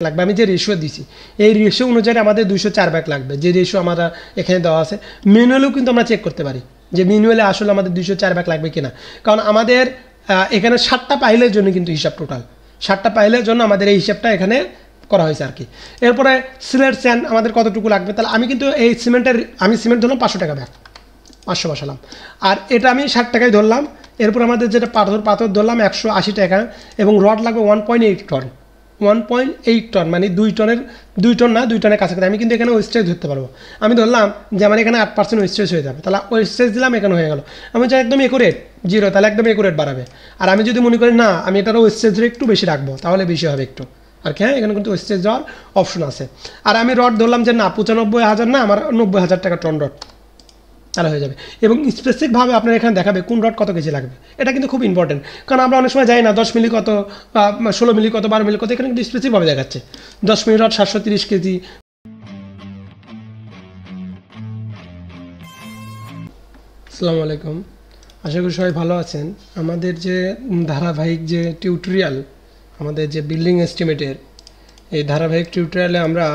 লাগবে আমি যে রেশিও দিছি এই রেশিও অনুযায়ী আমাদের 204 ভাগ লাগবে যে রেশিও আমরা এখানে দেওয়া আছে ম্যানুয়ালিও কিন্তু আমরা চেক করতে পারি যে ম্যানুয়ালি আসলে আমাদের 204 ভাগ লাগবে কিনা কারণ আমাদের এখানে 7টা পাইলের জন্য কিন্তু হিসাব টোটাল 7টা পাইলের জন্য আমাদের এই হিসাবটা এখানে করা হয়েছে আর কি এরপরে সিমেন্ট স্যান্ড আমাদের কতটুকু লাগবে তাহলে আমি কিন্তু এই সিমেন্ট ধরলাম 500 টাকা ব্যাগ 500 বসালাম আর এটা আমি 60 টাকায় ধরলাম এরপর আমাদের যেটা পাথর ধরলাম 180 টাকা এবং রড লাগবে 1.8 টন 1.8 টন মানে 2 টন না 2 টনের কাছাকাছি আমি কিন্তু এখানে ওয়েস্টেজ ধরতে পারবো আমি ধরলাম যে আমার এখানে 8% ওয়েস্টেজ হয়ে যাবে তাহলে ওয়েস্টেজ দিলাম এখানে হয়ে গেল আমি চাই একদম একুরেট 0 তাহলে একদম একুরেট বাড়াবে আর আমি যদি মনে করি না আমি এটার ওয়েস্টেজ একটু বেশি রাখবো তাহলে বেশি হবে একটু আর কি হ্যাঁ এখানে কিন্তু ওয়েস্টেজ দেওয়ার অপশন আছে আর আমি রড ধরলাম যে না 95,000 না আমার 90,000 টাকা টন রড তাহলে হয়ে যাবে এবং স্পেসিফিকভাবে আপনার এখানে দেখাবে কোন রড কত কেজি লাগবে এটা কিন্তু খুব ইম্পর্টেন্ট কারণ আমরা অনেক সময় যাই না 10 মিলি কত 16 মিলি কত 12 মিলি কত এখানে কিন্তু স্পেসিফিকভাবে দেখাচ্ছে 10 মিলি রড 730 কেজি আসসালামু আলাইকুম আশা করি সবাই ভালো আছেন আমাদের যে ধারাবাহিক যে টিউটোরিয়াল আমাদের যে বিল্ডিং এস্টিমেটের এই ধারাবাহিক টিউটোরিয়ালে আমরা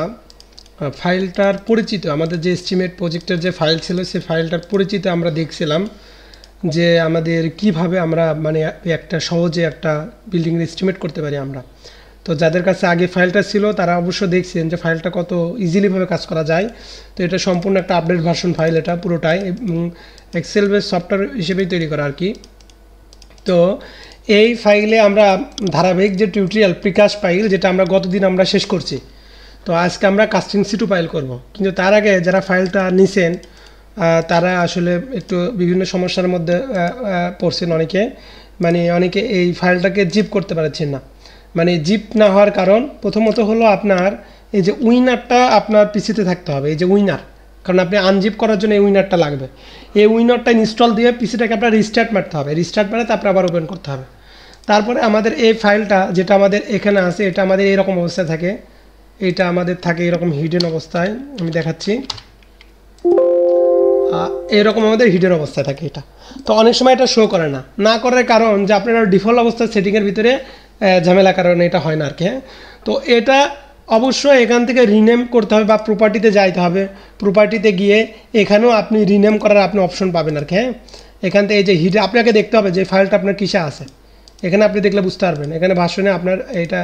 ফাইলটার পরিচিত আমাদের যে এস্টিমেট প্রজেক্টের যে ফাইল ছিল সেই ফাইলটার পরিচিত আমরা দেখছিলাম যে আমাদের কিভাবে আমরা মানে একটা সহজে একটা বিল্ডিং এস্টিমেট করতে পারি আমরা তো যাদের কাছে আগে ফাইলটা ছিল তারা অবশ্য দেখছেন যে ফাইলটা কত ইজিলিভাবে কাজ করা যায় তো এটা সম্পূর্ণ একটা আপডেট ভার্সন ফাইল এটা পুরোটাই এক্সেল বেস সফটওয়্যার হিসেবেই তৈরি করা আর কি তো এই ফাইলে আমরা ধারাবাহিক যে টিউটোরিয়াল প্রিকাশ ফাইল যেটা আমরা গতদিন আমরা শেষ করছি তো আজকে আমরা কাস্টিং সিটু ফাইল করব কিন্তু তার আগে যারা ফাইলটা নিছেন তারা আসলে একটু বিভিন্ন সমস্যার মধ্যে পড়ছেন অনেকে এই ফাইলটাকে জিপ করতে পারছেন না মানে জিপ না হওয়ার কারণ প্রথমত হলো আপনার এই যে উইনারটা আপনার পিসিতে থাকতে হবে এই যে উইনার কারণ আপনি আনজিপ করার জন্য এই উইনারটা লাগবে এই উইনারটা ইনস্টল দিয়ে পিসিটাকে আপনার রিস্টার্ট মারতে হবে রিস্টার্ট মারে তারপরে আবার ওপেন করতে হবে তারপরে আমাদের এই ফাইলটা যেটা আমাদের এখানে আছে এটা আমাদের এরকম অবস্থায় থাকে এটা আমাদের থাকে এরকম হিডেন অবস্থায় আমি দেখাচ্ছি এরকম আমাদের হিডেন অবস্থায় থাকে এটা তো অনেক সময় এটা শো করে না করার কারণ যে আপনারা ডিফল্ট অবস্থায় সেটিংয়ের ভিতরে ঝামেলা কারণে এটা হয় না আর কি তো এটা অবশ্যই এখান থেকে রিনেম করতে হবে বা প্রপার্টিতে যাইতে হবে প্রপার্টিতে গিয়ে এখানেও আপনি রিনেম করার আপনি অপশন পাবেন আর কি এখান থেকে এই যে হিডে আপনাকে দেখতে হবে যে ফাইলটা আপনার কিসে আছে এখানে আপনি দেখলে বুঝতে পারবেন এখানে ভার্সনে আপনার এটা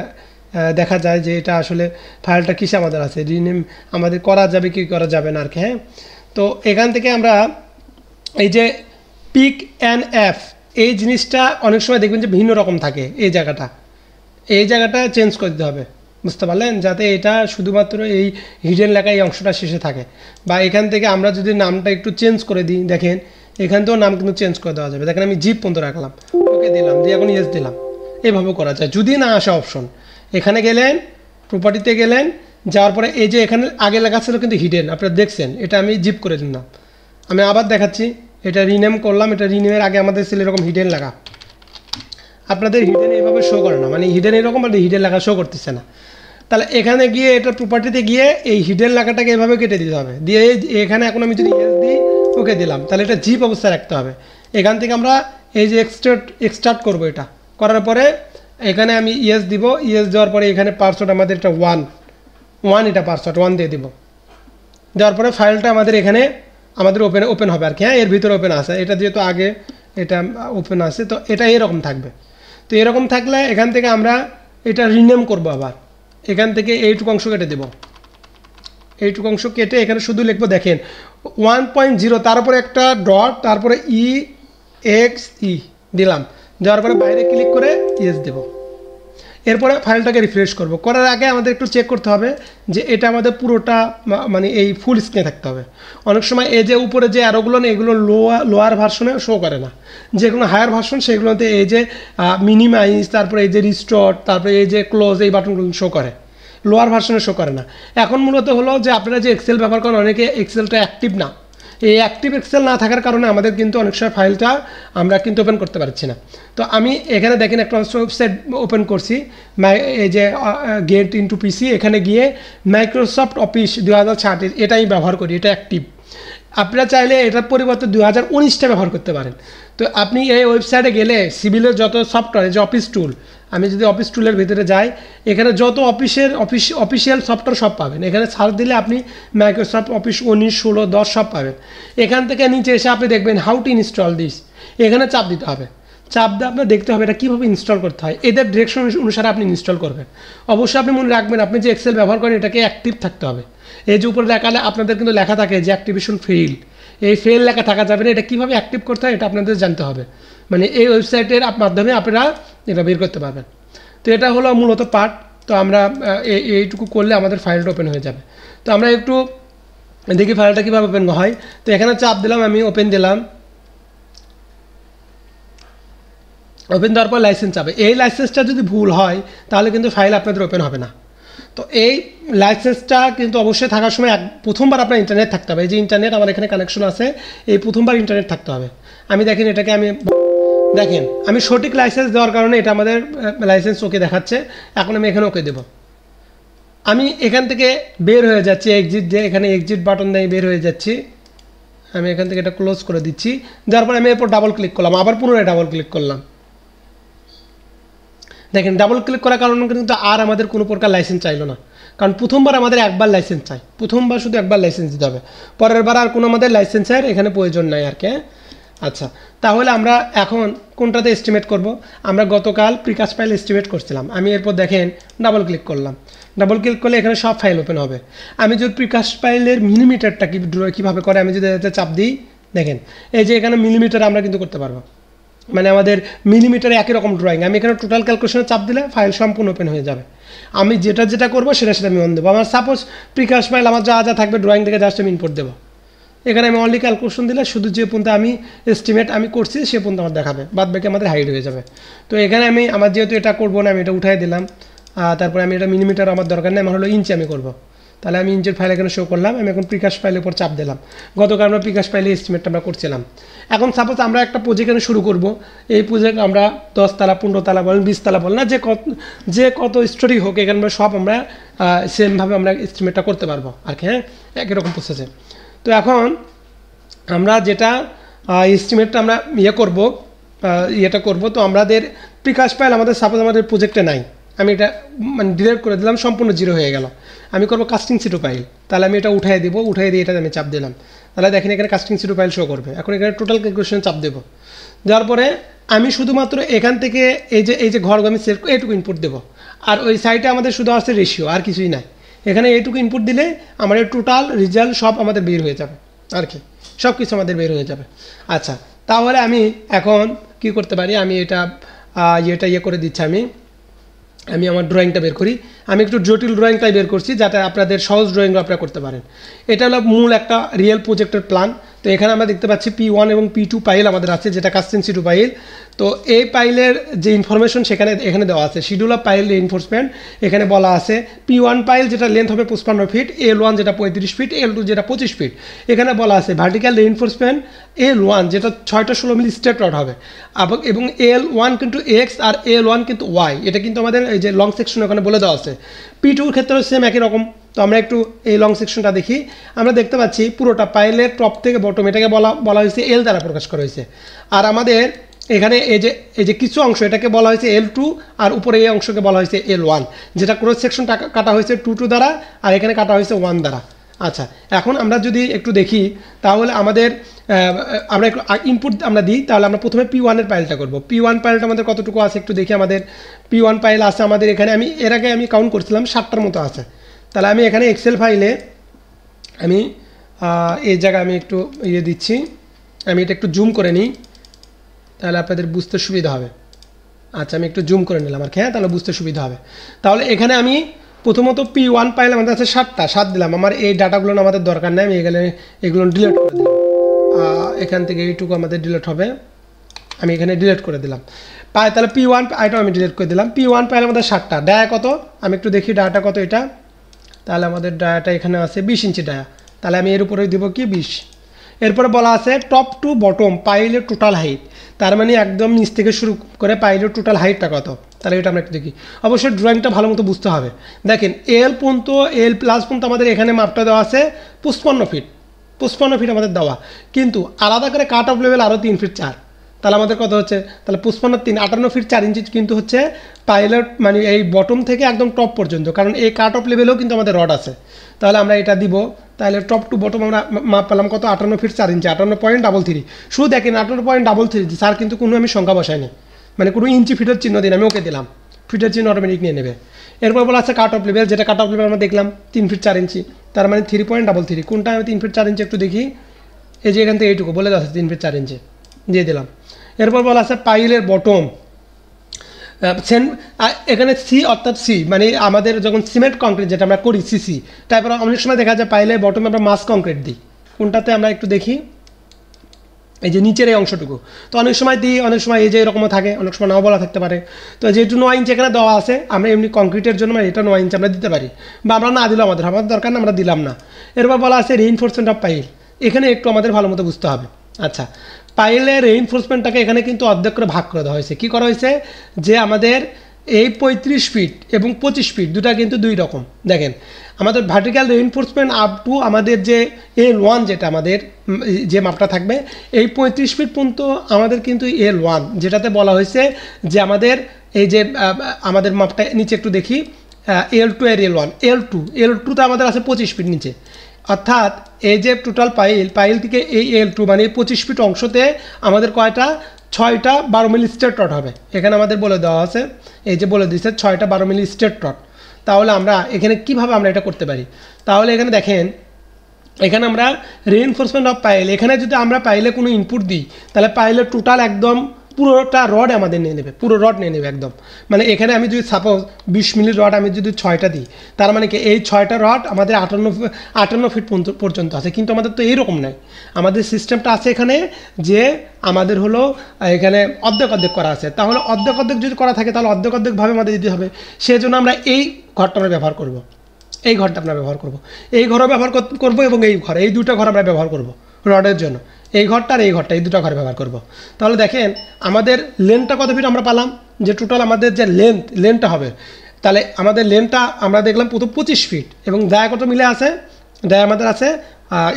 দেখা যায় যে এটা আসলে ফাইলটা কিসে আমাদের আছে রিনেম আমাদের করা যাবে কি করা যাবে না আর কি তো এখান থেকে আমরা এই যে পিক অ্যান্ড এফ এই জিনিসটা অনেক সময় দেখবেন যে ভিন্ন রকম থাকে এই জায়গাটা চেঞ্জ করে দিতে হবে বুঝতে পারলেন যাতে এটা শুধুমাত্র এই হিডেন লেখা এই অংশটা শেষে থাকে বা এখান থেকে আমরা যদি নামটা একটু চেঞ্জ করে দিই দেখেন এখান থেকেও নাম কিন্তু চেঞ্জ করে দেওয়া যাবে দেখেন আমি জিপ পর্যন্ত রাখলাম ওকে দিলাম দিয়ে এখন ইয়েস দিলাম এভাবে করা যায় যদি না আসে অপশন এখানে গেলেন প্রপার্টিতে গেলেন যাওয়ার পরে এই যে এখানে আগে লেখা ছিল কিন্তু হিডেন আপনারা দেখছেন এটা আমি জিপ করে দিলাম আমি আবার দেখাচ্ছি এটা রিনেম করলাম এটা রিনেমের আগে আমাদের ছিল এরকম হিডেন লেখা আপনাদের হিডেন এইভাবে শো করে না মানে হিডেন এরকম মানে হিডেন লেখা শো করতেছে না তাহলে এখানে গিয়ে এটা প্রপার্টিতে গিয়ে এই হিডেন লেখাটাকে এভাবে কেটে দিতে হবে দিয়ে এখানে এখন আমি যদি ইয়েস দিই ওকে দিলাম তাহলে এটা জিপ অবস্থায় রাখতে হবে এখান থেকে আমরা এই যে এক্সট্রাক্ট করবো এটা করার পরে এখানে আমি ইয়েস দিব ইয়েস দেওয়ার পরে এখানে পাসওয়ার্ড আমাদের এটা ওয়ান এটা পাসওয়ার্ড 1 দিয়ে দিব দেওয়ার পরে ফাইলটা আমাদের এখানে আমাদের ওপেন হবে আর কি এর ভিতরে ওপেন আছে এটা যেহেতু আগে এটা ওপেন আছে তো এটা এরকম থাকবে তো এরকম থাকলে এখান থেকে আমরা এটা রিনেম করব আবার এখান থেকে এইটুকু অংশ কেটে দেব এইটুকু অংশ কেটে এখানে শুধু লিখবো দেখেন 1.0 তারপরে একটা ডট তারপরে EXE দিলাম দেওয়ার পরে বাইরে ক্লিক করে ইয়েস দেব এরপরে ফাইলটাকে রিফ্রেশ করব করার আগে আমাদের একটু চেক করতে হবে যে এটা আমাদের পুরোটা মানে এই ফুল স্ক্রিনে থাকতে হবে অনেক সময় এই যে উপরে যে অ্যারোগুলো নেই এগুলো লোয়ার ভার্সনে শো করে না যেগুলো হায়ার ভার্সন সেগুলোতে এই যে মিনিমাইজ তারপরে এই যে রিস্টোর তারপরে এই যে ক্লোজ এই বাটনগুলো শো করে লোয়ার ভার্সনে শো করে না এখন মূলত হলো যে আপনারা যে এক্সেল ব্যবহার করেন অনেকে এক্সেলটা অ্যাক্টিভ না এই অ্যাক্টিভ এক্সেল না থাকার কারণে আমাদের কিন্তু অনেক সময় ফাইলটা আমরা কিন্তু ওপেন করতে পারছি না তো আমি এখানে দেখেন একটা ওয়েবসাইট ওপেন করছি এই যে গেট ইনটু পিসি এখানে গিয়ে মাইক্রোসফট অফিস 2036 এটাই ব্যবহার করি এটা অ্যাক্টিভ আপনারা চাইলে এটার পরিবর্তে 2019টা ব্যবহার করতে পারেন। তো আপনি এই ওয়েবসাইটে গেলে সিভিলের যত সফটওয়্যার, যে অফিস টুল, আমি যদি অফিস টুলের ভিতরে যাই, এখানে যত অফিসিয়াল সফটওয়্যার সব পাবেন। এখানে সার্চ দিলে আপনি মাইক্রোসফট অফিস 19, 16, 10 সব পাবেন। এখান থেকে নিচে এসে আপনি দেখবেন হাউ টু ইনস্টল দিস, এখানে চাপ দিতে হবে। চাপ দিয়ে আপনার দেখতে হবে এটা কীভাবে ইনস্টল করতে হয়, এদের ডিরেকশন অনুসারে আপনি ইনস্টল করবেন। অবশ্যই আপনি মনে রাখবেন আপনি যে এক্সেল ব্যবহার করেন এটাকে অ্যাক্টিভ থাকতে হবে। এই যে উপরে লেখালে আপনাদের কিন্তু লেখা থাকে যে অ্যাক্টিভেশন ফেইল, এই ফেল লেখা থাকা যাবে না। এটা কীভাবে অ্যাক্টিভ করতে হয় এটা আপনাদের জানতে হবে, মানে এই ওয়েবসাইটের মাধ্যমে আপনারা এটা বের করতে পারবেন। তো এটা হলো মূলত পার্ট। তো আমরা এইটুকু করলে আমাদের ফাইলটা ওপেন হয়ে যাবে। তো আমরা একটু দেখি ফাইলটা কীভাবে ওপেন হয়। তো এখানে চাপ দিলাম, আমি ওপেন দিলাম। ওপেন দেওয়ার পর লাইসেন্স যাবে। এই লাইসেন্সটা যদি ভুল হয় তাহলে কিন্তু ফাইল আপনাদের ওপেন হবে না। তো এই লাইসেন্সটা কিন্তু অবশ্যই থাকার সময় প্রথমবার আপনার ইন্টারনেট থাকতে হবে। এই যে ইন্টারনেট আমার এখানে কানেকশন আছে, এই প্রথমবার ইন্টারনেট থাকতে হবে। আমি দেখেন এটাকে দেখেন আমি সঠিক লাইসেন্স দেওয়ার কারণে এটা আমাদের লাইসেন্স ওকে দেখাচ্ছে। এখন আমি এখানে ওকে দেব। আমি এখান থেকে বের হয়ে যাচ্ছি, এক্সিট দিয়ে এখানে এক্সিট বাটন দিয়ে বের হয়ে যাচ্ছি। আমি এখান থেকে এটা ক্লোজ করে দিচ্ছি। যার পরে আমি এরপর ডাবল ক্লিক করলাম, আবার পুনরায় ডাবল ক্লিক করলাম। দেখেন ডাবল ক্লিক করার কারণে কিন্তু আর আমাদের কোনো প্রকার লাইসেন্স চাইলো না, কারণ প্রথমবার আমাদের একবার লাইসেন্স চাই, প্রথমবার শুধু একবার লাইসেন্স দিতে হবে, পরের বার আর কোনো আমাদের লাইসেন্সের এখানে প্রয়োজন নাই আর কি। আচ্ছা, তাহলে আমরা এখন কোনটাতে এস্টিমেট করব? আমরা গতকাল প্রিকাস ফাইল এস্টিমেট করছিলাম। আমি এরপর দেখেন ডাবল ক্লিক করলাম। ডাবল ক্লিক করলে এখানে সব ফাইল ওপেন হবে। আমি যদি প্রিকাস ফাইলের মিলিমিটারটা কীভাবে করে আমি যদি এতে চাপ দিই, দেখেন এই যে এখানে মিলিমিটার আমরা কিন্তু করতে পারবো, মানে আমাদের মিলিমিটারে একই রকম ড্রয়িং। আমি এখানে টোটাল ক্যালকুলেশনে চাপ দিলে ফাইল সম্পূর্ণ ওপেন হয়ে যাবে। আমি যেটা করবো সেটা আমি অন দেবো। আমার সাপোজ প্রিকাস ফাইল আমার যা থাকবে ড্রয়িং থেকে জাস্ট আমি ইনপুট দেবো। এখানে আমি অনলি ক্যালকুলেশন দিলে শুধু যে পর্যন্ত আমি এস্টিমেট আমি করছি সে পর্যন্ত আমার দেখাবে, বাদ বাকি আমাদের হাইড হয়ে যাবে। তো এখানে আমার যেহেতু এটা করবো না, আমি এটা উঠাই দিলাম। তারপরে আমি এটা মিলিমিটার আমার দরকার নেই, আমার হলো ইঞ্চি আমি করবো। তাহলে আমি ইঞ্চের ফাইল এখানে শো করলাম। আমি এখন প্রিকাস ফাইলের উপর চাপ দিলাম। গতকাল আমরা প্রিকাস ফাইলে এস্টিমেটটা আমরা করছিলাম। এখন সাপোজ আমরা একটা প্রজেক্ট এখানে শুরু করব। এই প্রজেক্ট আমরা 10 তলা 15 তলা বলেন 20 তলা বলেন না, যে কত স্টোরি হোক এখানে সব আমরা সেমভাবে আমরা এস্টিমেটটা করতে পারবো আর কি। হ্যাঁ, একই রকম প্রসেসে। তো এখন আমরা যেটা এস্টিমেটটা আমরা ইয়েটা করব। তো আমাদের প্রিকাস ফাইল আমাদের সাপোজ আমাদের প্রজেক্টে নাই, আমি এটা মানে ডিলিট করে দিলাম, সম্পূর্ণ জিরো হয়ে গেল। আমি করবো কাস্টিং সিটু ফাইল। তাহলে আমি এটা উঠাই দিব, উঠাই দিয়ে এটা আমি চাপ দিলাম। তাহলে দেখেন এখানে কাস্টিং সিটু ফাইল শো করবে। এখন এখানে টোটাল ক্যালকুলেশন চাপ দেবো। যার পরে আমি শুধুমাত্র এখান থেকে এই যে ঘরগুলো আমি সিলেক্ট করে এইটুকু ইনপুট দেবো। আর ওই সাইডে আমাদের শুধু আছে রেশিও, আর কিছুই নাই। এখানে এইটুকু ইনপুট দিলে আমাদের টোটাল রেজাল্ট সব আমাদের বের হয়ে যাবে আর কি, সব কিছু আমাদের বের হয়ে যাবে। আচ্ছা, তাহলে আমি এখন কি করতে পারি? আমি এটা করে দিচ্ছি। আমি আমার ড্রয়িংটা বের করি। আমি একটু জটিল ড্রয়িংটাই বের করছি যাতে আপনাদের সহজ ড্রয়িংগুলো আপনারা করতে পারেন। এটা হলো মূল একটা রিয়েল প্রজেক্টের প্ল্যান। তো এখানে আমরা দেখতে পাচ্ছি P1 এবং P2 ফাইল আমাদের আছে, যেটা কাস্টিং সিটু ফাইল। তো এই ফাইলের যে ইনফরমেশন এখানে দেওয়া আছে। শিডিউল অফ ফাইল রিইনফোর্সমেন্ট এখানে বলা আছে। P1 ফাইল যেটা লেন্থ হবে 55 ফিট, L1 যেটা 35 ফিট, L2 যেটা 25 ফিট। এখানে বলা আছে ভার্টিক্যাল রিইনফোর্সমেন্ট L1 যেটা 6টা 16 মিলি স্ট্রেট রড হবে, এবং L1 কিন্তু এক্স আর L1 কিন্তু ওয়াই। এটা কিন্তু আমাদের এই যে লং সেকশন ওখানে বলে দেওয়া আছে। P2 এর ক্ষেত্রেও সেম একই রকম। তো আমরা একটু এই লং সেকশনটা দেখি। আমরা দেখতে পাচ্ছি পুরোটা ফাইলের টপ থেকে বটম এটাকে বলা হয়েছে L দ্বারা প্রকাশ করা হয়েছে। আর আমাদের এখানে এই যে কিছু অংশ এটাকে বলা হয়েছে L2, আর উপরে এই অংশকে বলা হয়েছে L1, যেটা ক্রস সেকশনটা কাটা হয়েছে 2 দ্বারা, আর এখানে কাটা হয়েছে 1 দ্বারা। আচ্ছা, এখন আমরা যদি একটু দেখি তাহলে আমরা একটু ইনপুট আমরা দিই। তাহলে আমরা প্রথমে P1 এর ফাইলটা করব। P1 ফাইলটা আমাদের কতটুকু আছে একটু দেখি। আমাদের P1 ফাইল আছে আমাদের এখানে, এর আগে আমি কাউন্ট করছিলাম 7টার মতো আছে। তাহলে আমি এখানে এক্সেল ফাইলে এই জায়গায় আমি একটু দিচ্ছি। আমি এটা একটু জুম করে নিই, তাহলে আপনাদের বুঝতে সুবিধা হবে। আচ্ছা, আমি একটু জুম করে নিলাম আর কি। হ্যাঁ, তাহলে বুঝতে সুবিধা হবে। তাহলে এখানে আমি প্রথমত P1 ফাইল আমাদের আছে 7 দিলাম। আমার এই ডাটাগুলো আমাদের দরকার নেই, আমি এগুলো ডিলিট করে দিলাম। এখান থেকে এইটুকু আমাদের ডিলিট হবে, আমি এখানে ডিলিট করে দিলাম। তাহলে P1 আইটাম আমি ডিলিট করে দিলাম। P1 ফাইল আমাদের 7টা। ডায়া কত আমি একটু দেখি, ডায়াটা কত এটা। তাহলে আমাদের ডায়াটা এখানে আছে 20 ইঞ্চি ডায়া। তাহলে আমি এর উপরে দেবো কি 20। এরপরে বলা আছে টপ টু বটম পাইলের টোটাল হাইট, তার মানে একদম নিচ থেকে শুরু করে পাইলের টোটাল হাইটটা কত। তাহলে এটা আমরা একটু দেখি। অবশ্যই ড্রয়িংটা ভালো মতো বুঝতে হবে। দেখেন L+ পর্যন্ত আমাদের এখানে মাপটা দেওয়া আছে 55 ফিট। 55 ফিট আমাদের দেওয়া, কিন্তু আলাদা করে কাট অফ লেভেল আরও 3 ফিট 4, তাহলে আমাদের কত হচ্ছে, তাহলে 55 3 58 ফিট 4 ইঞ্চি কিন্তু হচ্ছে পাইলট, মানে এই বটম থেকে একদম টপ পর্যন্ত, কারণ এই কাট অফ লেভেলেও কিন্তু আমাদের রড আছে। তাহলে আমরা এটা দিব, তাহলে টপ টু বটম আমরা মাপ পেলাম কত, 58 ফিট 4 ইঞ্চি, 58.33। শুধু দেখেন 58.33, স্যার কিন্তু কোনো আমি সংখ্যা বসাইনি, মানে কোনো ইঞ্চি ফিটের চিহ্ন দিন, আমি ওকে দিলাম, ফিটের চিহ্ন অটোমেটিক নিয়ে নেবে। এরপর বলা আছে কাট অফ লেভেল, যেটা কাট অফ লেভেল আমরা দেখলাম 3 ফিট 4 ইঞ্চি, তার মানে 3.33। কোনটা আমি 3 ফিট 4 ইঞ্চি একটু দেখি, এই যে এখান থেকে এইটুকু বলে দেওয়া আছে 3 ফিট 4 ইঞ্চি দিয়ে দিলাম। এরপর বলা আছে পাইলের বটম, এখানে সি অর্থাৎ সি মানে আমাদের যখন সিমেন্ট কংক্রিট যেটা আমরা করি সিসি, তারপর অনেক সময় দেখা যায় পাইলের বটমে আমরা মাস কংক্রিট দিই, কোনটাতে আমরা একটু দেখি, এই যে নিচের এই অংশটুকু, তো অনেক সময় দিই, অনেক সময় এই যে এরকমও থাকে, অনেক সময় নাও বলা থাকতে পারে। তো যেহেতু 9 ইঞ্চি এখানে দেওয়া আছে, আমরা এমনি কংক্রিটের জন্য এটা 9 ইঞ্চি আমরা দিতে পারি, বা আমরা না দিলেও আমাদের দরকার না, আমরা দিলাম না। এরপর বলা আছে রেইনফোর্সমেন্ট অফ পাইল, এখানে একটু আমাদের ভালো মতো বুঝতে হবে। আচ্ছা, পাইলের রেইনফোর্সমেন্টটাকে এখানে কিন্তু অর্ধেক করে ভাগ করে দেওয়া হয়েছে। কী করা হয়েছে, যে আমাদের এই 35 ফিট এবং 25 ফিট দুটা কিন্তু দুই রকম। দেখেন আমাদের ভার্টিক্যাল রেইনফোর্সমেন্ট আপ টু আমাদের যে L1 যেটা আমাদের যে মাপটা থাকবে, এই 35 ফিট পর্যন্ত আমাদের কিন্তু L1, যেটাতে বলা হয়েছে যে আমাদের এই যে আমাদের মাপটা নিচে একটু দেখি, L2 এর L1, L2তে আমাদের আছে 25 ফিট নিচে, অর্থাৎ এই যে টোটাল পাইল থেকে এই L2 মানে 25 ফিট অংশতে আমাদের কয়টা, 6টা 12 মিলি স্ট্রেট রড হবে। এখানে আমাদের বলে দেওয়া আছে, এই যে বলে দিচ্ছে 6টা 12 মিলি স্ট্রেট রড। তাহলে আমরা এখানে কিভাবে আমরা এটা করতে পারি, তাহলে এখানে দেখেন, এখানে আমরা রেইনফোর্সমেন্ট অফ পাইল, এখানে যদি আমরা পাইলে কোনো ইনপুট দিই, তাহলে পাইলের টোটাল একদম পুরোটা রড আমাদের নিয়ে নেবে, পুরো রড নিয়ে নেবে একদম। মানে এখানে আমি যদি সাপোজ 20 মিলি রড আমি যদি 6টা দিই, তার মানে কি এই 6টা রড আমাদের 58 ফিট পর্যন্ত আছে, কিন্তু আমাদের তো এইরকম নাই, আমাদের সিস্টেমটা আছে এখানে যে আমাদের হলো এখানে অর্ধেক অর্ধেক করা আছে। তাহলে অর্ধেক অর্ধেক যদি করা থাকে, তাহলে অর্ধেক অর্ধেকভাবে আমাদের দিতে হবে। সেই জন্য আমরা এই ঘরটা আমরা ব্যবহার করব, এই ঘরটা আমরা ব্যবহার করব, এই ঘরও ব্যবহার করব, এবং এই ঘর, এই দুটো ঘর আমরা ব্যবহার করব রডের জন্য, এই ঘরটা আর এই ঘরটা, এই দুটো ঘর ব্যবহার করব। তাহলে দেখেন আমাদের লেন্থটা কত ফিট আমরা পেলাম, যে টোটাল আমাদের যে লেন্থটা হবে, তাহলে আমাদের লেন্থটা আমরা দেখলাম প্রথম 25 ফিট, এবং ডায়া কত মিলে আছে, ডায়া আমাদের আছে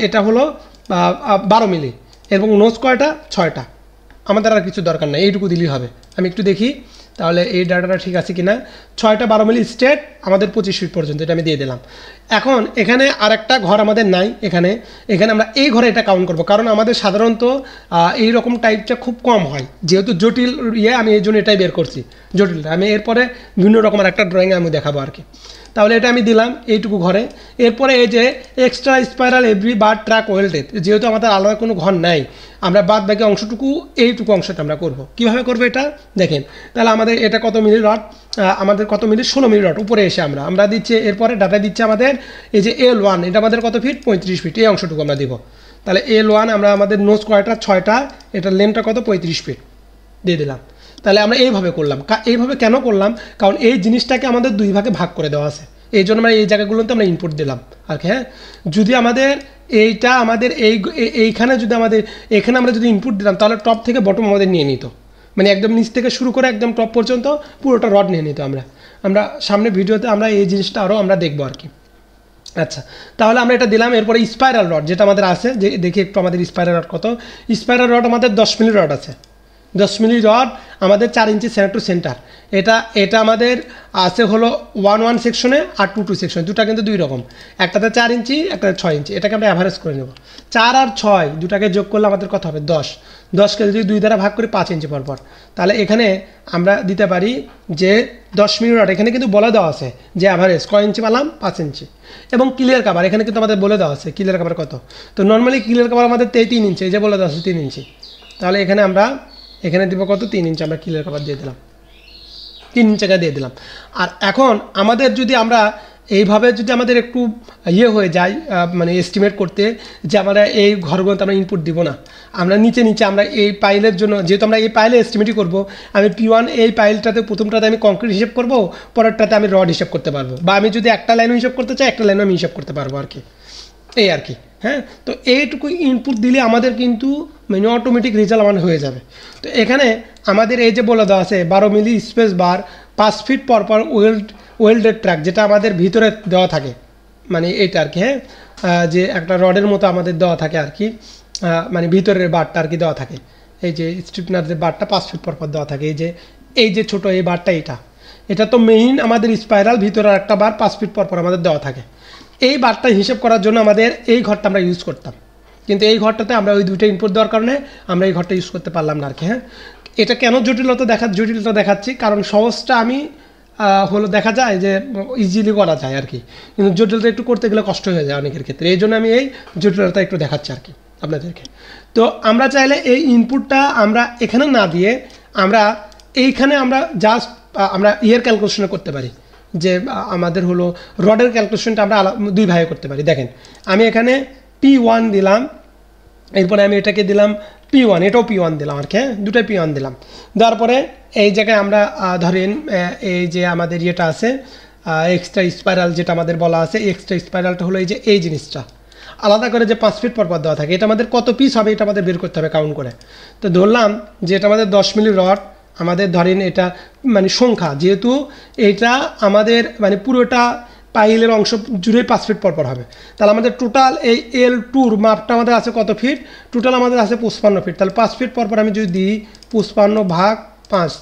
এটা হলো 12 মিলি, এবং নোজ কয়টা, 6টা। আমাদের আর কিছু দরকার নেই, এইটুকু দিলেই হবে। আমি একটু দেখি তাহলে এই ডাটাটা ঠিক আছে কিনা, 6টা 12 মিলি স্ট্রেট আমাদের 25 ফিট পর্যন্ত, এটা আমি দিয়ে দিলাম। এখন এখানে আরেকটা ঘর আমাদের নাই, এখানে আমরা এই ঘরে এটা কাউন্ট করব, কারণ আমাদের সাধারণত এইরকম টাইপটা খুব কম হয়, যেহেতু জটিল আমি এই জন্য এটাই বের করছি জটিলটা, আমি এরপরে বিভিন্ন রকমের একটা ড্রয়িং আমি দেখাবো আর কি। তাহলে এটা আমি দিলাম এইটুকু ঘরে। এরপরে এই যে এক্সট্রা স্পাইরাল এভরি বার ট্র্যাক ওয়েল্ডেড, যেহেতু আমাদের আলাদা কোনো ঘর নাই, আমরা বাদ বাকি অংশটুকু এইটুকু অংশটা আমরা করব। কীভাবে করবো এটা দেখেন, তাহলে আমাদের এটা কত মিলি রড, আমাদের কত মিলি, 16 মিলি রড উপরে এসে আমরা দিচ্ছি, এরপরে ডাটা দিচ্ছে আমাদের এই যে L1, এটা আমাদের কত ফিট, 35 ফিট, এই অংশটুকু আমরা দিব। তাহলে L1 আমরা আমাদের নোজ কয়টা, 6টা, এটার লেন্থটা কত, 35 ফিট দিয়ে দিলাম। তাহলে আমরা এইভাবে করলাম, এইভাবে কেন করলাম, কারণ এই জিনিসটাকে আমাদের দুই ভাগে ভাগ করে দেওয়া আছে, এই জন্য আমরা এই জায়গাগুলোতে আমরা ইনপুট দিলাম আর কি। হ্যাঁ, যদি আমাদের এইটা আমাদের এইখানে যদি আমাদের এখানে আমরা যদি ইনপুট দিতাম, তাহলে টপ থেকে বটম আমাদের নিয়ে নিত, মানে একদম নিচ থেকে শুরু করে একদম টপ পর্যন্ত পুরোটা রড নিয়ে নিত। আমরা সামনে ভিডিওতে আমরা এই জিনিসটা আরও আমরা দেখবো আর কি। আচ্ছা, তাহলে আমরা এটা দিলাম। এরপরে স্পাইরাল রড যেটা আমাদের আছে, যে দেখি একটু আমাদের স্পাইরাল রড কত, স্পাইরাল রড আমাদের 10 মিলি রড আছে, 10 মিলি রড আমাদের 4 ইঞ্চি সেন্টার টু সেন্টার। এটা আমাদের আছে হলো 1 সেকশনে আর 2 সেকশনে, দুটা কিন্তু দুই রকম, একটাতে 4 ইঞ্চি, একটাতে 6 ইঞ্চি। এটাকে আমরা অ্যাভারেজ করে নেব, 4 আর 6 দুটাকে যোগ করলে আমাদের কত হবে, 10কে যদি 2 দ্বারা ভাগ করি 5 ইঞ্চি পরপর, তাহলে এখানে আমরা দিতে পারি যে 10 মিলি রড। এখানে কিন্তু বলে দেওয়া আছে যে অ্যাভারেজ কয় ইঞ্চি পেলাম, 5 ইঞ্চি। এবং ক্লিয়ার কাভার এখানে কিন্তু আমাদের বলে দেওয়া আছে ক্লিয়ার কাভার কত, তো নর্মালি ক্লিয়ার কাভার আমাদের 3 ইঞ্চি, এই যে বলে দেওয়া আছে 3 ইঞ্চি। তাহলে এখানে দিব কত, 3 ইঞ্চি আমরা ক্লিয়ার কাভার দিয়ে দিলাম, 3 ইঞ্চিটা দিয়ে দিলাম। আর এখন আমাদের যদি আমরা এইভাবে যদি আমাদের একটু হয়ে যায়, মানে এস্টিমেট করতে, যে আমরা এই ঘরগুলোতে আমরা ইনপুট দিব না, আমরা নিচে আমরা এই পাইলের জন্য, যেহেতু আমরা এই পাইলে এস্টিমেটই করব, আমি P1 এই পাইলটাতে প্রথমটাতে আমি কংক্রিট হিসেব করব, পরেরটাতে আমি রড হিসেব করতে পারবো, বা আমি যদি একটা লাইনও হিসাব করতে চাই, একটা লাইনও আমি হিসাব করতে পারবো আর কি, এই আর কি। হ্যাঁ, তো এইটুকু ইনপুট দিলে আমাদের কিন্তু মানে অটোমেটিক রেজাল্ট আমার হয়ে যাবে। তো এখানে আমাদের এই যে বলে দেওয়া আছে 12 মিলি স্পেস বার 5 ফিট পর ওয়েল্ডেড ট্র্যাক, যেটা আমাদের ভিতরে দেওয়া থাকে, মানে এইটা আর কি, হ্যাঁ, যে একটা রডের মতো আমাদের দেওয়া থাকে আর কি, মানে ভিতরের বারটা আর কি দেওয়া থাকে, এই যে স্ট্রিপনার যে বারটা 5 ফিট পর দেওয়া থাকে, এই যে ছোটো এই বারটা, এটা তো মেইন আমাদের স্পাইরাল, ভিতরে একটা বার 5 ফিট পর আমাদের দেওয়া থাকে। এই বারটা হিসেব করার জন্য আমাদের এই ঘরটা আমরা ইউজ করতাম, কিন্তু এই ঘরটাতে আমরা ওই দুইটা ইনপুট দেওয়ার কারণে আমরা এই ঘরটা ইউজ করতে পারলাম না আর কি, হ্যাঁ। এটা কেন জটিলতা দেখাচ্ছি, কারণ সহজটা আমি হলো দেখা যায় যে ইজিলি করা যায় আর কি, কিন্তু জটিলতা একটু করতে গেলে কষ্ট হয়ে যায় অনেকের ক্ষেত্রে, এই জন্য আমি এই জটিলতা একটু দেখাচ্ছি আর কি আপনাদেরকে। তো আমরা চাইলে এই ইনপুটটা আমরা এখানে না দিয়ে আমরা এইখানে আমরা জাস্ট আমরা ক্যালকুলেশন করতে পারি, যে আমাদের হলো রডের ক্যালকুলেশনটা আমরা দুই ভাগে করতে পারি। দেখেন আমি এখানে P1 দিলাম, এরপরে আমি এটাকে দিলাম P1, এটাও P1 দিলাম আর কি, হ্যাঁ, দুটাই P1 দিলাম। দেওয়ার পরে এই জায়গায় আমরা ধরেন এই যে আমাদের ইয়েটা আছে এক্সট্রা স্পাইরাল, যেটা আমাদের বলা আছে এক্সট্রা স্পাইরালটা হলো এই যে এই জিনিসটা আলাদা করে যে 5 ফিট পর দেওয়া থাকে, এটা আমাদের কত পিস হবে এটা আমাদের বের করতে হবে কাউন্ট করে। তো ধরলাম যে এটা আমাদের 10 মিলি রড, আমাদের ধরেন এটা মানে সংখ্যা, যেহেতু এটা আমাদের মানে পুরোটা পাইলের অংশ জুড়ে 5 ফিট পর হবে, তাহলে আমাদের টোটাল এই L2-র মাপটা আমাদের আছে কত ফিট, টোটাল আমাদের আছে 55 ফিট। তাহলে 5 ফিট পর আমি যদি দিই 55 ভাগ 5,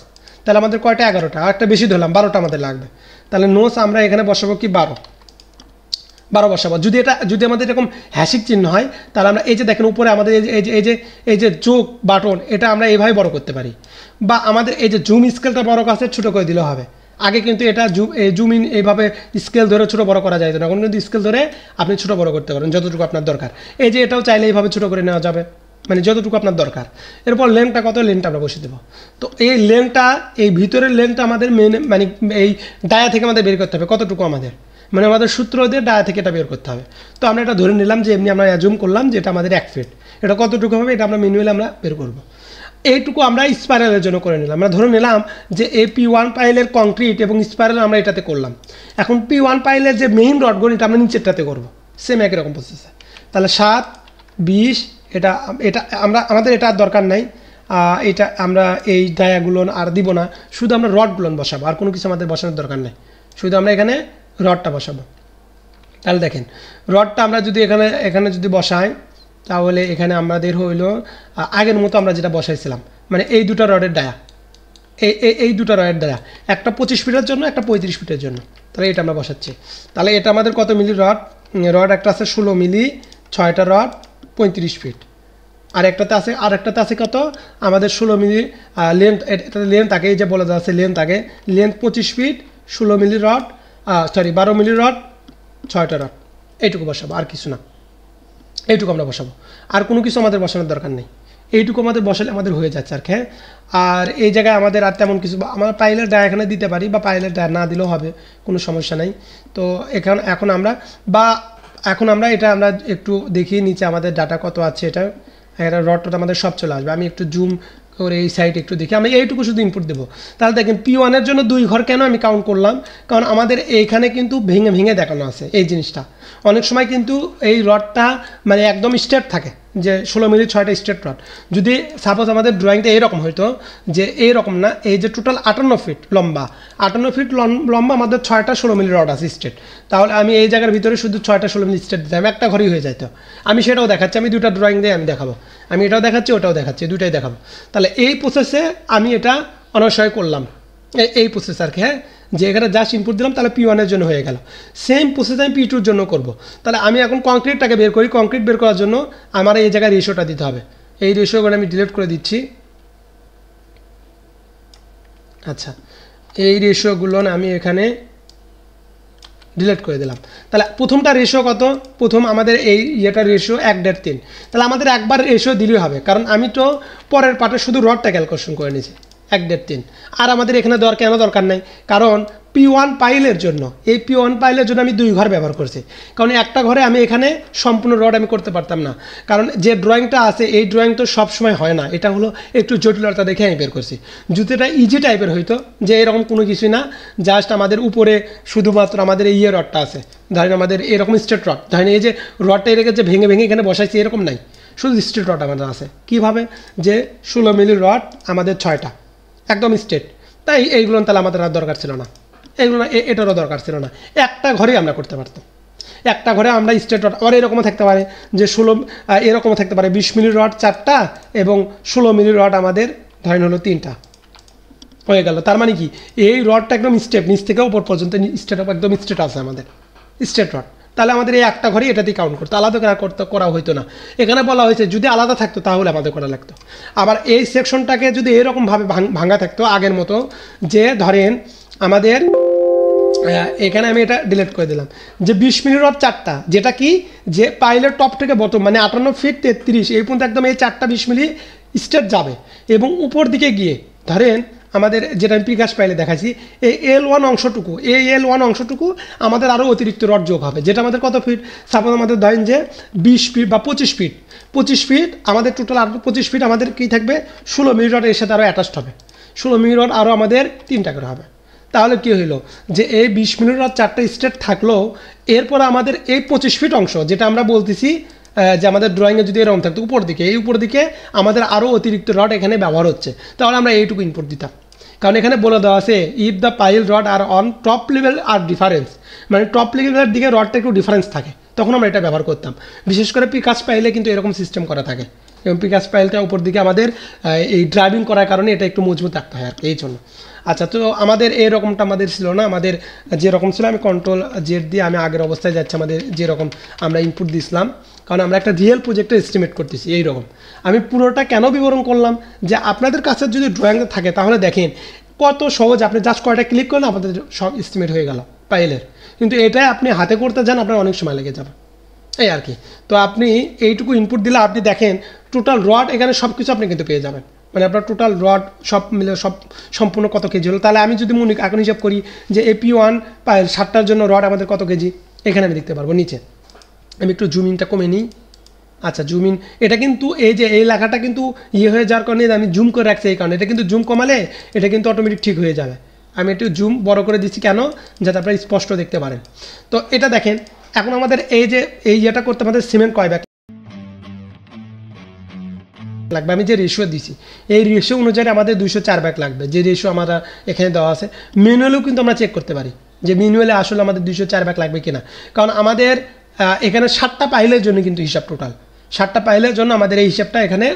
তাহলে আমাদের কয়টা, 11টা, আর একটা বেশি ধরলাম 12টা আমাদের লাগবে। তাহলে নোস আমরা এখানে বসাবো কি 12 বসাবো। যদি আমাদের এরকম হ্যাশিক চিহ্ন হয়, তাহলে আমরা এই যে দেখেন উপরে আমাদের এই যে যোগ বাটন, এটা আমরা এইভাবে বড় করতে পারি, বা আমাদের এই যে জুম স্কেলটা বড় কাছে ছোটো করে দিলেও হবে। আগে কিন্তু এটা জুম ইন এইভাবে স্কেল ধরে ছোটো বড় করা যায় না, এখন কিন্তু স্কেল ধরে আপনি ছোটো বড় করতে পারেন যতটুকু আপনার দরকার। এই যে এটাও চাইলে এইভাবে ছোটো করে নেওয়া যাবে, মানে যতটুকু আপনার দরকার। এরপর লেন্থটা কত, লেন্থটা আমরা বসিয়ে দেবো। তো এই লেন্থটা, এই ভিতরের লেন্থটা আমাদের মানে এই ডায়া থেকে আমাদের বের করতে হবে কতটুকু আমাদের, মানে আমাদের সূত্র দিয়ে ডায়া থেকে এটা বের করতে হবে। তো আমরা এটা ধরে নিলাম যে এমনি আমরা অ্যাজুম করলাম যে এটা আমাদের 1 ফিট, এটা কতটুকু হবে এটা আমরা ম্যানুয়ালি আমরা বের করব। এইটুকু আমরা স্পাইরালের জন্য করে নিলাম। আমরা ধরে নিলাম যে এই P1 পাইলের কংক্রিট এবং স্পাইরাল আমরা এটাতে করলাম। এখন P1 পাইলের যে মেইন রডগুলো এটা আমরা নিচেরটাতে করব, সেম একই রকম প্রসেসে। তাহলে 7, 20, এটা আমাদের এটা আর দরকার নাই, এটা আমরা এই ডায়াগুলো আর দিব না, শুধু আমরা রডগুলো বসাবো, আর কোনো কিছু আমাদের বসানোর দরকার নেই, শুধু আমরা এখানে রডটা বসাবো। তাহলে দেখেন রডটা আমরা যদি এখানে যদি বসাই, তাহলে এখানে আমাদের হইলো আগের মতো আমরা যেটা বসাইছিলাম, মানে এই দুটো রডের ডায়া, এই দুটো রডের ডায়া, একটা 25 ফিটের জন্য, একটা 35 ফিটের জন্য। তাহলে এটা আমরা বসাচ্ছি। তাহলে এটা আমাদের কত মিলি রড একটা আছে 16 মিলি, 6টা রড 35 ফিট, আর একটাতে আছে কত আমাদের 16 মিলি লেন্থ, এটাতে লেন্থ আগে এই যে বলা যাচ্ছে লেন্থ আগে, length 25 feet, 16 milli rod, 12 milli rod, 6টা রড, এইটুকু বসাবো, আর কিছু না, এইটুকু আমরা বসাবো, আর কোনো কিছু আমাদের বসানোর দরকার নেই। এইটুকু আমাদের বসালে আমাদের হয়ে যাচ্ছে আর কি, হ্যাঁ। আর এই জায়গায় আমাদের আর তেমন কিছু, আমরা পাইলের ডায়া এখানে দিতে পারি, বা পাইলের ডায়া না দিলেও হবে, কোনো সমস্যা নাই। তো এখন আমরা এটা আমরা একটু দেখি নিচে আমাদের ডাটা কত আছে, এটা রডটা আমাদের সব চলে আসবে। আমি একটু জুম করে এই সাইড একটু দেখি, আমি এইটুকু শুধু ইনপুট দেবো। তাহলে দেখেন P1 এর জন্য 2 ঘর কেন আমি কাউন্ট করলাম, কারণ আমাদের এইখানে কিন্তু ভেঙে দেখানো আছে এই জিনিসটা। অনেক সময় কিন্তু এই রডটা মানে একদম স্ট্রেট থাকে, যে 16 মিলি 6টা স্ট্রেট রড। যদি সাপোজ আমাদের ড্রয়িংটা এইরকম হইতো, যে এইরকম না, এই যে টোটাল 58 ফিট লম্বা, 58 ফিট লম্বা আমাদের 6টা 16 মিলি রড আছে স্ট্রেট, তাহলে আমি এই জায়গার ভিতরে শুধু 6টা 16 মিলি স্ট্রেট দিতাম, একটা ঘরই হয়ে যেত। আমি সেটাও দেখাচ্ছি, আমি দুটা ড্রয়িং দিয়ে আমি দেখাবো, আমি এটাও দেখাচ্ছি ওটাও দেখাচ্ছি, দুটাই দেখাবো। তাহলে এই প্রসেসে আমি এটা অনবসর করলাম, এই প্রসেস আর কি, হ্যাঁ, যে এখানে জাস্ট ইনপুট দিলাম, তাহলে P1 এর জন্য হয়ে গেল। সেম প্রসেস আমি P2 এর জন্য করব। তাহলে আমি এখন কংক্রিটটাকে বের করি, কংক্রিট বের করার জন্য আমার এই জায়গায় রেশিওটা দিতে হবে, এই রেশিওগুলো আমি ডিলিট করে দিচ্ছি। আচ্ছা, এই রেশিওগুলো আমি এখানে ডিলিট করে দিলাম। তাহলে প্রথমটা রেশিও কত, প্রথম আমাদের এই ইয়েটার রেশিও 1.3, তাহলে আমাদের একবার রেশিও দিলেই হবে, কারণ আমি তো পরের পার্টে শুধু রডটা ক্যালকুলেশন করে নিয়েছি 1.3, আর আমাদের এখানে কেন দরকার নাই, কারণ P1 পাইলের জন্য, এই P1 পাইলের জন্য আমি 2 ঘর ব্যবহার করছি, কারণ একটা ঘরে আমি এখানে সম্পূর্ণ রড আমি করতে পারতাম না, কারণ যে ড্রয়িংটা আছে এই ড্রয়িং তো সবসময় হয় না, এটা হলো একটু জটিলতা দেখে আমি বের করছি। যদি এটা ইজি টাইপের হইতো, যে এরকম কোনো কিছুই না, জাস্ট আমাদের উপরে শুধুমাত্র আমাদের এই রডটা আছে, ধরেন আমাদের এরকম স্ট্রেট রড, ধরেন এই যে রডটা এটাকে যে ভেঙে এখানে বসাইছি এরকম নাই, শুধু স্ট্রেট রড আমাদের আছে। কীভাবে, যে 16 মিলি রড আমাদের 6টা একদম স্ট্রেট, তাই এইগুলো তাহলে আমাদের আর দরকার ছিল না, এটারও দরকার ছিল না, একটা ঘরেই আমরা করতে পারতাম। একটা ঘরে আমরা স্ট্রেট রড, আবার এরকমও থাকতে পারে যে 16 এরকমও থাকতে পারে 20 মিলি রড 4টা এবং 16 মিলি রড আমাদের ধরেন হলো 3টা হয়ে গেল। তার মানে কি এই রডটা একদম স্টেপ নিচ থেকে উপর পর্যন্ত স্ট্রেট একদম স্ট্রেট আছে আমাদের স্ট্রেট রড, তাহলে আমাদের এই একটা ঘরে এটাতেই কাউন্ট করতো, আলাদা করা হইতো না। এখানে বলা হয়েছে যদি আলাদা থাকতো তাহলে আমাদের করা লাগতো। আবার এই সেকশনটাকে যদি এরকমভাবে ভাঙা থাকতো আগের মতো, যে ধরেন আমাদের এখানে আমি এটা ডিলিট করে দিলাম যে 20 মিলি রড 4টা, যেটা কি যে পাইলের টপ থেকে বটম মানে 58 ফিট 33 এই পর্যন্ত একদম এই 4টা 20 মিলি স্টেপ যাবে এবং উপর দিকে গিয়ে ধরেন আমাদের যেটা আমি পিকাস পাইলে দেখাচ্ছি এই L1 অংশটুকু, এই L1 অংশটুকু আমাদের আরও অতিরিক্ত রড যোগ হবে, যেটা আমাদের কত ফিট, সাপোজ আমাদের ধরেন যে 20 ফিট বা 25 ফিট আমাদের টোটাল আরও 25 ফিট আমাদের কী থাকবে 16 মিলি রড এর সাথে আরও অ্যাটাচড হবে, 16 মিলি রড আরও আমাদের 3টা করে হবে। তাহলে কী হইলো যে এই 20 মিলি রড 4টা স্টেট থাকলেও এরপর আমাদের এই 25 ফিট অংশ যেটা আমরা বলতেছি যে আমাদের ড্রয়িংয়ে যদি এরকম থাকতো উপর দিকে, এই উপর দিকে আমাদের আরও অতিরিক্ত রড এখানে ব্যবহার হচ্ছে, তাহলে আমরা এইটুকু ইনপুট দিতাম। কারণ এখানে বলে দেওয়া আছে if the pile rod are on top level are difference, মানে টপ লেভেলের দিকে রডটা একটু ডিফারেন্স থাকে, তখন আমরা এটা ব্যবহার করতাম। বিশেষ করে পিকাস পাইলে কিন্তু এরকম সিস্টেম করা থাকে এবং পিকাস পাইলটা উপর দিকে আমাদের এই ড্রাইভিং করার কারণে এটা একটু মজবুত রাখতে হয় আর কি, এই জন্য। আচ্ছা, তো আমাদের এইরকমটা আমাদের ছিল না, আমাদের যেরকম ছিল আমি কন্ট্রোল জেড দিয়ে আমি আগের অবস্থায় যাচ্ছি, আমাদের যেরকম আমরা ইনপুট দিয়েছিলাম, কারণ আমরা একটা রিয়েল প্রজেক্টের এস্টিমেট করতেছি এইরকম। আমি পুরোটা কেন বিবরণ করলাম যে আপনাদের কাছে যদি ড্রয়িং থাকে তাহলে দেখেন কত সহজ, আপনি জাস্ট কয়টা ক্লিক করেন আপনাদের সব এস্টিমেট হয়ে গেল পাইলের, কিন্তু এটাই আপনি হাতে করতে যান আপনার অনেক সময় লেগে যাবে এই আর কি। তো আপনি এইটুকু ইনপুট দিলে আপনি দেখেন টোটাল রড এখানে সব কিছু আপনি কিন্তু পেয়ে যাবেন, মানে আপনার টোটাল রড সব মিলে সব সম্পূর্ণ কত কেজি হলো। তাহলে আমি যদি মনে এখন হিসাব করি যে AP1 পাইল 7টার জন্য রড আমাদের কত কেজি, এখানে আমি দেখতে পারবো নিচে। আমি একটু জুমিনটা কমে নিই। আচ্ছা, জুমিন এটা কিন্তু এই যে এই লেখাটা কিন্তু হয়ে যাওয়ার কারণে আমি জুম করে রাখছি, এই কারণে এটা কিন্তু জুম কমালে এটা কিন্তু অটোমেটিক ঠিক হয়ে যাবে। আমি একটু জুম বড় করে দিচ্ছি কেন, যাতে আপনারা স্পষ্ট দেখতে পারেন। তো এটা দেখেন এখন আমাদের এই যে ইয়েটা করতে আমাদের সিমেন্ট কয় ব্যাগ লাগবে, আমি যে রেশিও দিছি এই রেশিও অনুযায়ী আমাদের 204 ব্যাগ লাগবে, যে রেশিও আমরা এখানে দেওয়া আছে। ম্যানুয়ালেও কিন্তু আমরা চেক করতে পারি যে ম্যানুয়ালে আসলে আমাদের 204 ব্যাগ লাগবে কিনা, কারণ আমাদের এখানে 7টা পাইলের জন্য কিন্তু হিসাব, টোটাল 7টা পাইলের জন্য আমাদের এই হিসাবটা এখানে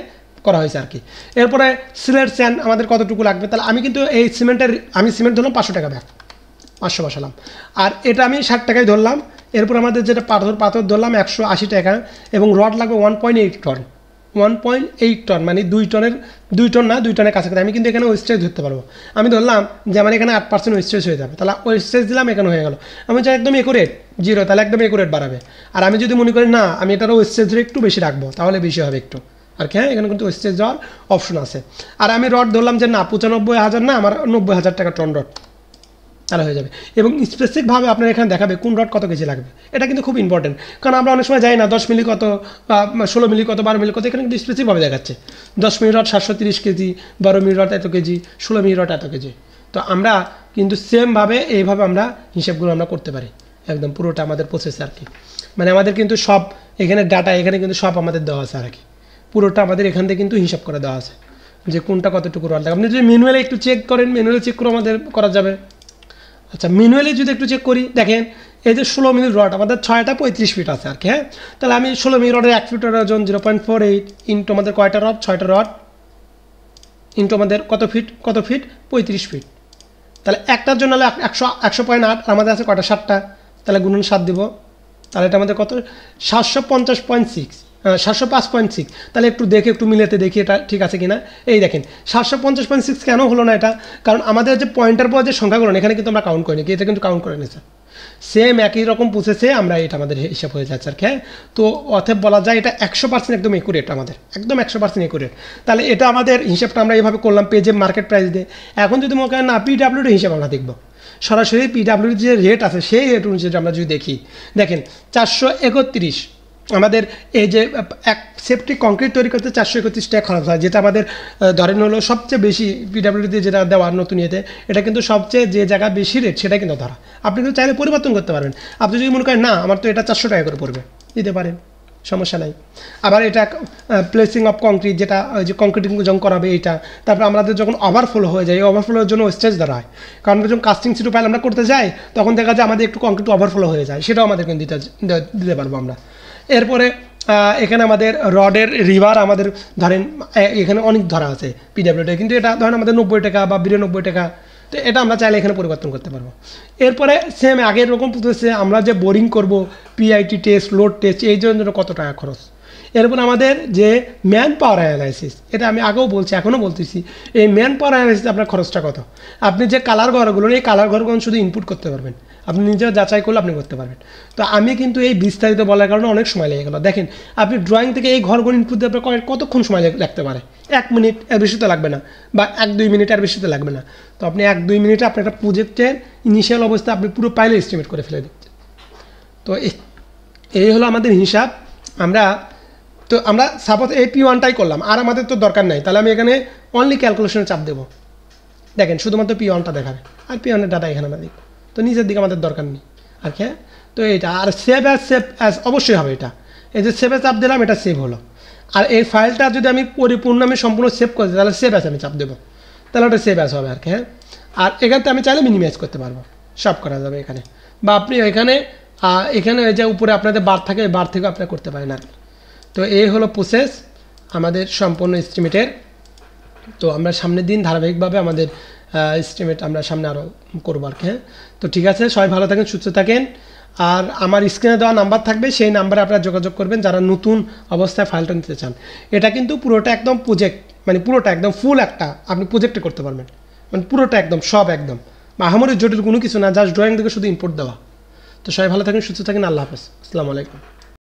করা হয়েছে আর কি। এরপরে সিলেট স্যান্ড আমাদের কতটুকু লাগবে, তাহলে আমি কিন্তু এই আমি সিমেন্ট ধরলাম 500 টাকা ব্যাগ, 500 বসালাম, আর এটা আমি 60 টাকায় ধরলাম। এরপর আমাদের যেটা পাথর ধরলাম 180 টাকা, এবং রড লাগবে 1.8 টন, 1.8 টন মানে 2 টন না 2 টনের কাছাকাছি। আমি কিন্তু এখানে ওয়েস্টেজ ধরতে পারবো, আমি ধরলাম যে আমার এখানে 8% ওয়েস্টেজ হয়ে যাবে, তাহলে ওয়েস্টেজ দিলাম এখানে হয়ে গেল। আমি চাই একদম একুরেট 0, তাহলে একদম একুরেট বাড়াবে। আর আমি যদি মনে করি না আমি এটারও ওয়েস্টেজ একটু বেশি রাখবো তাহলে বেশি হবে একটু আর কি। হ্যাঁ, এখানে কিন্তু ওয়েস্টেজ দেওয়ার অপশন আছে। আর আমি রড ধরলাম যে না 95,000 না, আমার 90,000 টাকা টন রড, তাহলে হয়ে যাবে। এবং স্পেসিফিকভাবে আপনার এখানে দেখাবে কোন রড কত কেজি লাগবে, এটা কিন্তু খুব ইম্পর্টেন্ট, কারণ আমরা অনেক সময় যাই না 10 মিলি কত, 16 মিলি কত, 12 মিলি কত, এখানে কিন্তু স্পেসিফিকভাবে দেখাচ্ছে 10 milli rod 730 KG, 12 milli rod এত কেজি, 16 মিলি রড এত কেজি। তো আমরা কিন্তু সেমভাবে এইভাবে আমরা হিসাবগুলো আমরা করতে পারি, একদম পুরোটা আমাদের প্রসেস আর কি। মানে আমাদের কিন্তু সব এখানে ডাটা এখানে কিন্তু সব আমাদের দেওয়া আছে আর কি, পুরোটা আমাদের এখান থেকে কিন্তু হিসাব করে দেওয়া আছে যে কোনটা কতটুকু রড লাগে। আপনি যদি ম্যানুয়ালি একটু চেক করেন, ম্যানুয়ালি চেক করে আমাদের করা যাবে। আচ্ছা, ম্যানুয়ালি যদি একটু চেক করি, দেখেন এই যে 16 মিলি রড আমাদের 6টা 35 ফিট আছে আর কি। হ্যাঁ, তাহলে আমি 16 মিলি রডের 1 ফিটের ওজন 0.48 ইন্টু আমাদের কয়টা রড, 6টা রড ইন্টু আমাদের কত ফিট 35 ফিট, তাহলে একটার জন্য হলে 100.8, আমাদের আছে কয়টা 7টা, তাহলে গুণন 7 দিব, তাহলে এটা আমাদের কত 750.6, 705.6। তাহলে একটু দেখে একটু মিলাতে দেখি এটা ঠিক আছে কিনা। এই দেখেন 750.6 কেন হলো না এটা, কারণ আমাদের যে পয়েন্টার পর যে সংখ্যাগুলো এখানে কিন্তু আমরা কাউন্ট করিনি, এটা কিন্তু কাউন্ট করে নিয়েছে সেম একই রকম প্রসেসে আমরা এটা আমাদের হিসাব হয়ে যাচ্ছে আর কি। হ্যাঁ, তো অতএব বলা যায় এটা 100% একদম একুরেট, আমাদের একদম 100% একুরেট। তাহলে এটা আমাদের হিসাবটা আমরা এইভাবে করলাম পেজে মার্কেট প্রাইস দিয়ে। এখন যদি মনে করেন না পিডাব্লিউডি হিসাব আমরা দেখবো, সরাসরি পিডাব্লিউডি যে রেট আছে সেই রেট অনুযায়ী আমরা যদি দেখি, দেখেন 431 আমাদের এই যে এক সেফটি কংক্রিট তৈরি করতে 431 টাকা খরচ হয়, যেটা আমাদের ধরেন হলো সবচেয়ে বেশি পিডাব্লিউডিতে যেটা দেওয়ার নতুন ইয়েতে, এটা কিন্তু সবচেয়ে যে জায়গা বেশি রেট সেটা কিন্তু ধরা। আপনি কিন্তু চাইলে পরিবর্তন করতে পারবেন, আপনি যদি মনে করেন না আমার তো এটা 400 টাকা করে পড়বে দিতে পারেন, সমস্যা নাই। আবার এটা প্লেসিং অফ কংক্রিট, যেটা ওই যে কংক্রিটিং যখন করাবে এইটা, তারপর আমাদের যখন ওভারফ্লো হয়ে যায়, এই ওভারফ্লোর জন্য স্টেজ ধরা হয়, কারণ আমরা যখন কাস্টিং সিটু ফাইল আমরা করতে যাই তখন দেখা যায় আমাদের একটু কংক্রিট ওভারফ্লো হয়ে যায়, সেটাও আমাদেরকে দিতে পারবো আমরা। এরপরে এখানে আমাদের রডের রিভার আমাদের ধরেন এখানে অনেক ধরা আছে পিডাব্লিউডি, কিন্তু এটা ধরেন আমাদের 90 টাকা বা 92 টাকা, তো এটা আমরা চাইলে এখানে পরিবর্তন করতে পারবো। এরপরে সেম আগের রকম প্রসেসে আমরা যে বোরিং করব, পিআইটি টেস্ট, লোড টেস্ট, এই জন্য কত টাকা খরচ। এরপর আমাদের যে ম্যান পাওয়ার অ্যানালাইসিস, এটা আমি আগেও বলছি এখনও বলতেছি, এই ম্যান পাওয়ার অ্যানালাইসিস আপনার খরচটা কত। আপনি যে কালার ঘরগুলো, এই কালার ঘরগুলো শুধু ইনপুট করতে পারবেন, আপনি নিজেও যাচাই করলে আপনি করতে পারবেন। তো আমি কিন্তু এই বিস্তারিত বলার কারণে অনেক সময় লেগে গেলো। দেখেন আপনি ড্রয়িং থেকে এই ঘরগুলো ইনপুট দিয়ে কতক্ষণ সময় লাগতে পারে, 1 মিনিট, এর বেশি তো লাগবে না, বা 1-2 মিনিট, এর বেশি তো লাগবে না। তো আপনি 1-2 মিনিটে আপনি একটা প্রজেক্টের ইনিশিয়াল অবস্থা আপনি পুরো পাইলে এস্টিমেট করে ফেলে দিচ্ছেন। তো এই হলো আমাদের হিসাব। আমরা সাপোজ এই P1টাই করলাম, আর আমাদের তো দরকার নাই, তাহলে আমি এখানে অনলি ক্যালকুলেশনে চাপ দেবো। দেখেন শুধুমাত্র P1টা দেখাবে, আর P1-এর ডাটা এখানে আমরা দেখব, তো নিচের দিকে আমাদের দরকার নেই আর কি। তো এইটা আর সেভ অ্যাজ অবশ্যই হবে, এটা এই যে সেভে চাপ দিলাম, এটা সেভ হলো। আর এই ফাইলটা যদি আমি পরিপূর্ণ সম্পূর্ণ সেভ করতে, তাহলে সেভ অ্যাজ আমি চাপ দেবো, তাহলে ওটা সেভ অ্যাজ হবে আর কি। আর এখানতে আমি চাইলে মিনিমাইজ করতে পারবো, সব করা যাবে এখানে, বা আপনি এখানে যে উপরে আপনাদের বার থাকে, বার থেকে আপনি করতে পারেন আর কি। তো এই হলো প্রসেস আমাদের সম্পূর্ণ এস্টিমেটের। তো আমরা সামনের দিন ধারাবাহিকভাবে আমাদের এস্টিমেট আমরা সামনে আরও করবো আর কি। তো ঠিক আছে, সবাই ভালো থাকেন, সুস্থ থাকেন। আর আমার স্ক্রিনে দেওয়া নাম্বার থাকবে, সেই নাম্বারে আপনারা যোগাযোগ করবেন যারা নতুন অবস্থায় ফাইলটা নিতে চান। এটা কিন্তু পুরোটা একদম প্রজেক্ট, মানে পুরোটা একদম ফুল একটা আপনি প্রজেক্টে করতে পারবেন, মানে পুরোটা একদম সব একদম আহামরি জটিল কোনো কিছু না, জাস্ট ড্রয়িং থেকে শুধু ইনপুট দেওয়া। তো সবাই ভালো থাকেন, সুস্থ থাকেন, আল্লাহ হাফেজ, আসসালামু আলাইকুম।